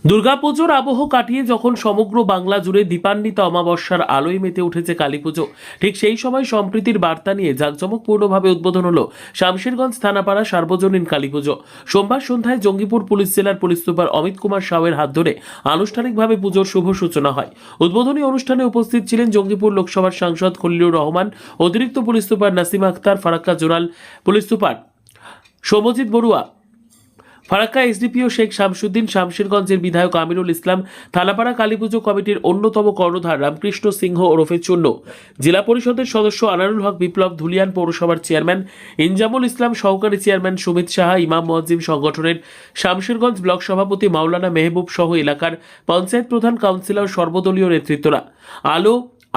দুর্গাপুজোর আবহ কাটিয়ে যখন সমগ্র বাংলা জুড়ে দীপান্বিত অমাবস্যার আলোয় মেতে উঠেছে কালীপুজো, ঠিক সেই সময় সম্প্রীতির বার্তা নিয়ে জাঁকজমকপূর্ণভাবে উদ্বোধন হলো শামশেরগঞ্জ থানাপাড়া সার্বজনীন কালীপুজো। সোমবার সন্ধ্যায় জঙ্গিপুর পুলিশ জেলার পুলিশ সুপার অমিত কুমার সাউয়ের হাত ধরে আনুষ্ঠানিকভাবে পুজোর শুভ সূচনা হয়। উদ্বোধনী অনুষ্ঠানে উপস্থিত ছিলেন জঙ্গিপুর লোকসভার সাংসদ খলিলুর রহমান, অতিরিক্ত police super Nasima Akhtar, Farakka zonal police super Soumyajit Barua, Farakka SDPO Sheikh Shamsuddin, শামশেরগঞ্জের বিধায়ক আমিরুল ইসলাম, থানাপাড়া কালীপুজো কমিটির অন্যতম কর্ণধার রামকৃষ্ণ সিংহ ওরফে চূন্য, জেলা পরিষদের সদস্য আনারুল হক বিপ্লব, ধুলিয়ান পৌরসভার চেয়ারম্যান ইনজামুল ইসলাম, সহকারী চেয়ারম্যান সুমিত সাহা, ইমাম মুয়াজ্জিম সংগঠনের শামশেরগঞ্জ ব্লক সভাপতি মাওলানা মেহবুব সহ এলাকার পঞ্চায়েত প্রধান, কাউন্সিলর, সর্বদলীয় নেতৃত্বরা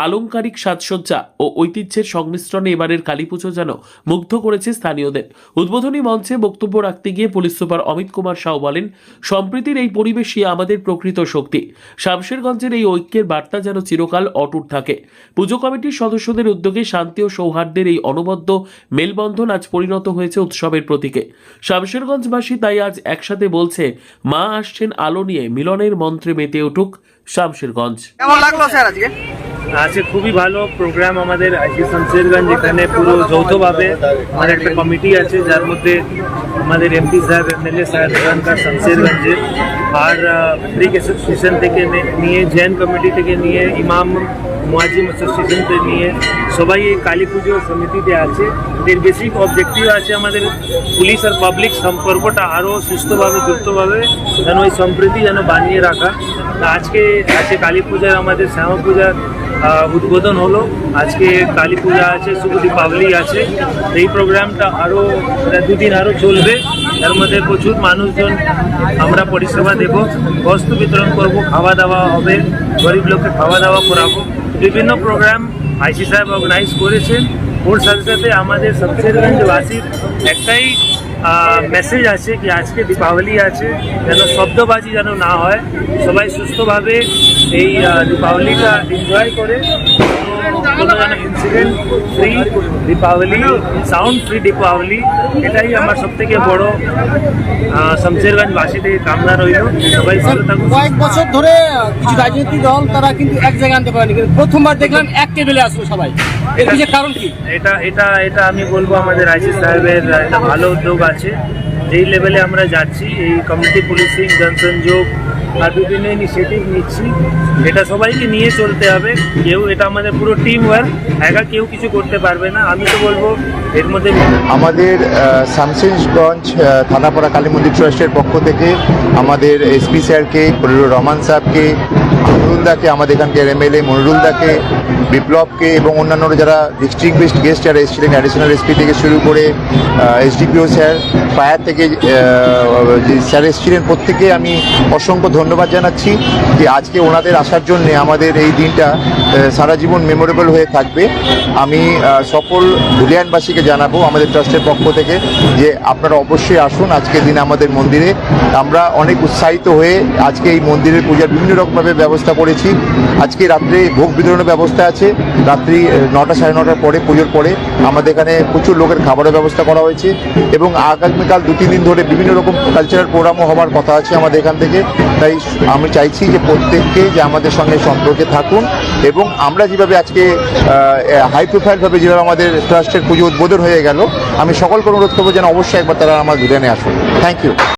আলংকারিক সাজসজ্জা ও ঐতিহ্যের সংমিশ্রণে এবারের কালীপুজো যেন মুগ্ধ করেছে স্থানীয়দের। উদ্বোধনী মঞ্চে বক্তব্য রাখতে গিয়ে পুলিশ সুপার অমিত কুমার সাউ বলেন, সম্প্রীতির এই পরিবেশই আমাদের প্রকৃত শক্তি। শামশেরগঞ্জের এই ঐক্যের বার্তা যেন চিরকাল অটুট থাকে। পুজো কমিটির সদস্যদের উদ্যোগে শান্তি ও সৌহার্দ্যের এই অনবদ্য মেলবন্ধন আজ পরিণত হয়েছে উৎসবের প্রতীকে। শামশেরগঞ্জবাসী তাই আজ একসাথে বলছে, মা আসছেন আলো নিয়ে, মিলনের মন্ত্রে মেতে উঠুক শামশেরগঞ্জ। কেমন লাগলো স্যার আজকে? আজকে খুবই ভালো প্রোগ্রাম আমাদের আইসি শামশেরগঞ্জ, এখানে পুরো যৌথভাবে আমাদের একটা কমিটি আছে যার মধ্যে আমাদের এমপি সাহেব, এমএলএ সাহেব এখানকার শামশেরগঞ্জের, আর ব্রিক অ্যাসোসিয়েশন থেকে নিয়ে, জৈন কমিটি থেকে নিয়ে, ইমাম মুয়াজ্জিম অ্যাসোসিয়েশন থেকে নিয়ে সবাই এই কালী পুজো সমিতিতে আছে। এর বেসিক অবজেক্টিভ আছে আমাদের পুলিশ আর পাবলিক সম্পর্কটা আরও সুস্থভাবে, যুক্তভাবে যেন ওই সম্প্রীতি যেন বানিয়ে রাখা। আজকে আছে কালী পূজার, আমাদের শ্যামা পূজার উদ্বোধন হলো। আজকে কালী পূজা আছে, শুভ দীপাবলি আছে। এই প্রোগ্রামটা আরও দুদিন আরও চলবে। তার মধ্যে প্রচুর মানুষজন আমরা পরিষেবা দেব, বস্ত্র বিতরণ করব, খাওয়া দাওয়া হবে, গরিব লোককে খাওয়া দাওয়া করাবো। বিভিন্ন প্রোগ্রাম আইসি সাহেব অর্গানাইজ করেছেন। ওর সাথে সাথে আমাদের শামশেরগঞ্জবাসীর একটাই মেসেজ আছে কি আজকে দীপাবলি আছে, যেন শব্দবাজি যেন না হয়, সবাই সুস্থভাবে এই দীপাবলিটা এনজয় করে, কোনো যেন incident free Deepavali, sound free Deepavali, এটাই আমার সবথেকে বড় শামশেরগঞ্জবাসীদের কামনা রইল। সবাই ভালো থাকুন। কয়েক বছর ধরে কিছু রাজনৈতিক দল তারা কিন্তু এক জায়গায় আনতে পারেনি, কিন্তু প্রথমবার দেখলাম এক টেবিলে আসলো সবাই। এর কিছু কারণ কি? এটা আমি বলবো আমাদের আইসি সাহেবের একটা ভালো উদ্যোগ আছে। যেই লেভেলে আমরা যাচ্ছি, এই কমিউনিটি পুলিশিং, জনসংযোগ আর বিভিন্ন ইনিশিয়েটিভ নিচ্ছি, এটা সবাইকে নিয়ে চলতে হবে। এটা আমাদের পুরো টিম ওয়ার্ক, একা কেউ কিছু করতে পারবে না। আমি তো বলবো এর মধ্যে আমাদের শামশেরগঞ্জ থানাপাড়া কালী মন্দির ট্রাস্টের পক্ষ থেকে আমাদের এসপি স্যারকে, খলিলুর রহমান সাহেবকে, মনিরুলদাকে, আমাদের এখানকার এমএলএ মনিরুলদাকে, বিপ্লবকে এবং অন্যান্য যারা ডিস্ট্রিক্ট বেস্ট গেস্ট যারা এসেছিলেন, অ্যাডিশনাল এসপি থেকে শুরু করে এসডিপিও স্যার, ফায়ার থেকে যে স্যার এসেছিলেন, প্রত্যেকে আমি অসংখ্য ধন্যবাদ জানাচ্ছি যে আজকে ওনাদের আসার জন্যে আমাদের এই দিনটা সারা জীবন মেমোরেবল হয়ে থাকবে। আমি সকল ধুলিয়ানবাসীকে জানাবো আমাদের ট্রাস্টের পক্ষ থেকে যে আপনারা অবশ্যই আসুন আজকের দিনে আমাদের মন্দিরে। আমরা অনেক উৎসাহিত হয়ে আজকে এই মন্দিরের পূজার বিভিন্ন রকমভাবে ব্যবস্থা করেছি। আজকে রাত্রে ভোগ বিতরণের ব্যবস্থা আছে, রাত্রি 9টা সাড়ে 9টার পরে, পুজোর পরে আমাদের এখানে প্রচুর লোকের খাবারের ব্যবস্থা করা হয়েছে এবং আগামীকাল 2-3 দিন ধরে বিভিন্ন রকম কালচারাল প্রোগ্রামও হওয়ার কথা আছে আমাদের এখান থেকে। তাই আমি চাইছি যে প্রত্যেককে যে আমাদের সঙ্গে সম্পর্কে থাকুন এবং আমরা যেভাবে আজকে হাই প্রোফাইলভাবে যেভাবে আমাদের ট্রাস্টের পুজো উদ্বোধন হয়ে গেল, আমি সকলকে অনুরোধ করবো যেন অবশ্যই একবার তারা আমার ধুলিয়ানে আসুন। Thank you.